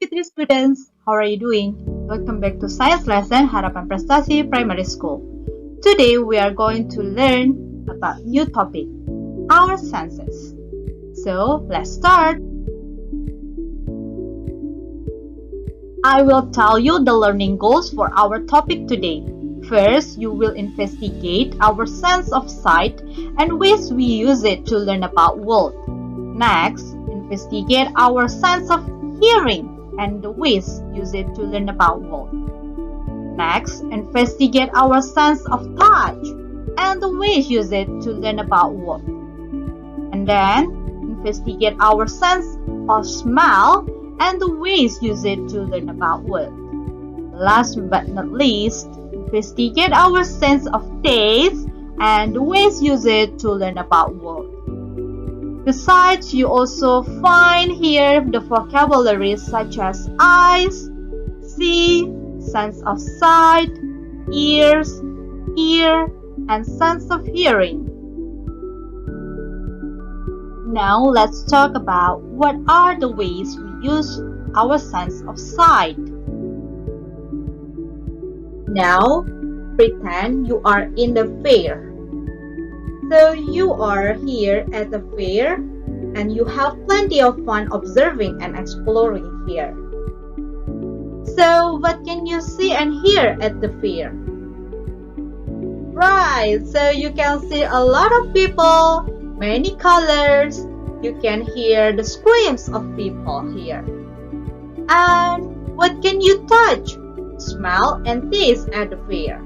Fitri students, how are you doing? Welcome back to Science Lesson Harapan Prestasi Primary School. Today we are going to learn about new topic, our senses. So let's start. I will tell you the learning goals for our topic today. First, you will investigate our sense of sight and ways we use it to learn about world. Next, investigate our sense of hearing and the ways use it to learn about world. Next, investigate our sense of touch and the ways use it to learn about world. And then, investigate our sense of smell and the ways use it to learn about world. Last but not least, investigate our sense of taste and the ways use it to learn about world. Besides, you also find here the vocabularies such as eyes, see, sense of sight, ears, ear, and sense of hearing. Now let's talk about what are the ways we use our sense of sight. Now, pretend you are in the fair. So you are here at the fair and you have plenty of fun observing and exploring here. So what can you see and hear at the fair? Right, so you can see a lot of people, many colors. You can hear the screams of people here. And what can you touch, smell, and taste at the fair?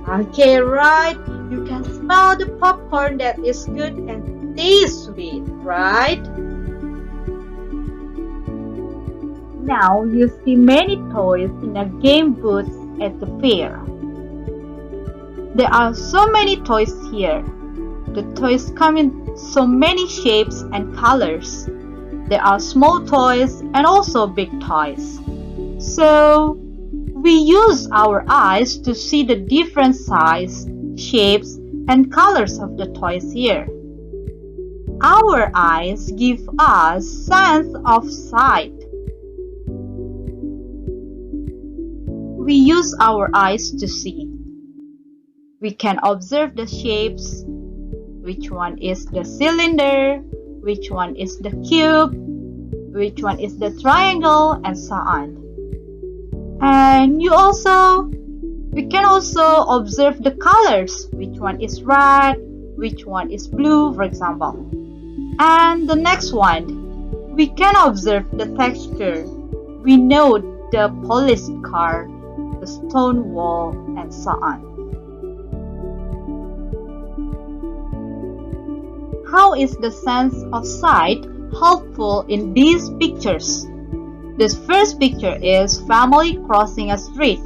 Okay, right. You can smell the popcorn that is good and tastes sweet, right? Now you see many toys in a game booth at the fair. There are so many toys here. The toys come in so many shapes and colors. There are small toys and also big toys. So, we use our eyes to see the different size, shapes, and colors of the toys here. Our eyes give us sense of sight. We use our eyes to see. We can observe the shapes, which one is the cylinder, which one is the cube, which one is the triangle, and so on. And we can also observe the colors, which one is red, which one is blue, for example. And the next one, we can observe the texture. We know the polished car, the stone wall, and so on. How is the sense of sight helpful in these pictures? This first picture is family crossing a street,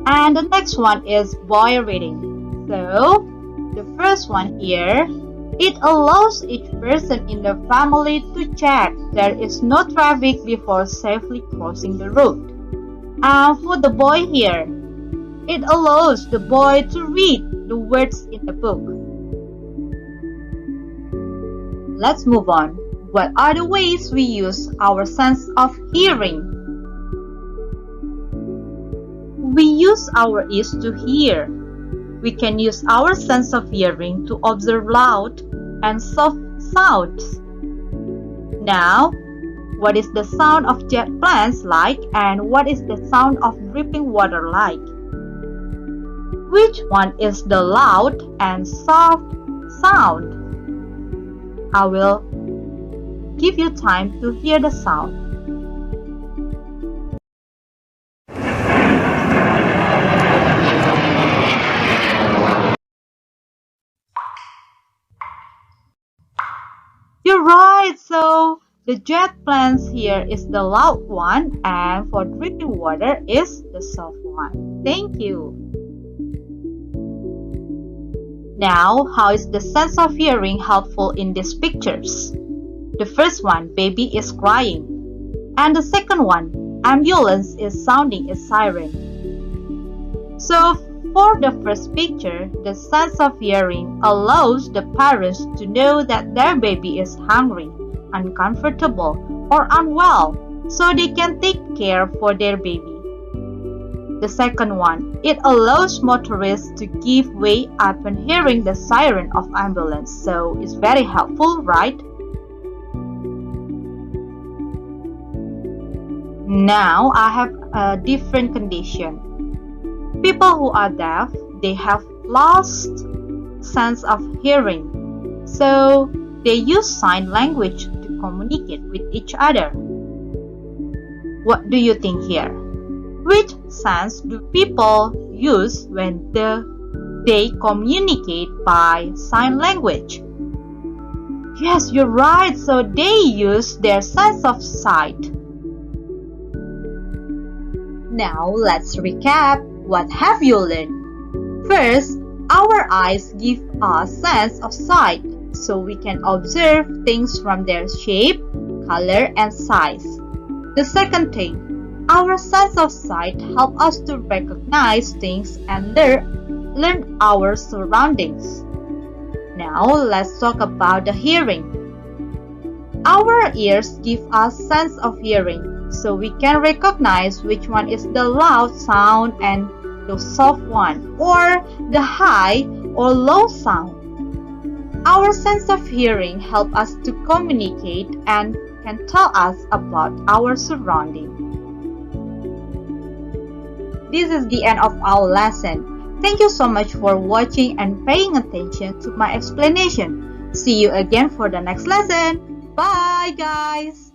and the next one is boy reading. So, the first one here, it allows each person in the family to check there is no traffic before safely crossing the road. And for the boy here, it allows the boy to read the words in the book. Let's move on. What are the ways we use our sense of hearing? We use our ears to hear. We can use our sense of hearing to observe loud and soft sounds. Now, what is the sound of jet planes like and what is the sound of dripping water like? Which one is the loud and soft sound? I will give you time to hear the sound. You're right, so the jet planes here is the loud one and for dripping water is the soft one. Thank you. Now, how is the sense of hearing helpful in these pictures? The first one, baby is crying. And the second one, ambulance is sounding a siren. So, for the first picture, the sense of hearing allows the parents to know that their baby is hungry, uncomfortable, or unwell so they can take care for their baby. The second one, it allows motorists to give way upon hearing the siren of ambulance, so it's very helpful, right? Now I have a different condition. People who are deaf, they have lost sense of hearing, so they use sign language to communicate with each other. What do you think here? Which sense do people use when they communicate by sign language? Yes, you're right. So they use their sense of sight. Now let's recap. What have you learned? First, our eyes give us sense of sight, so we can observe things from their shape, color, and size. The second thing, our sense of sight helps us to recognize things and learn our surroundings. Now let's talk about the hearing. Our ears give us sense of hearing, so we can recognize which one is the loud sound and the soft one, or the high or low sound. Our sense of hearing helps us to communicate and can tell us about our surroundings. This is the end of our lesson. Thank you so much for watching and paying attention to my explanation. See you again for the next lesson. Bye guys!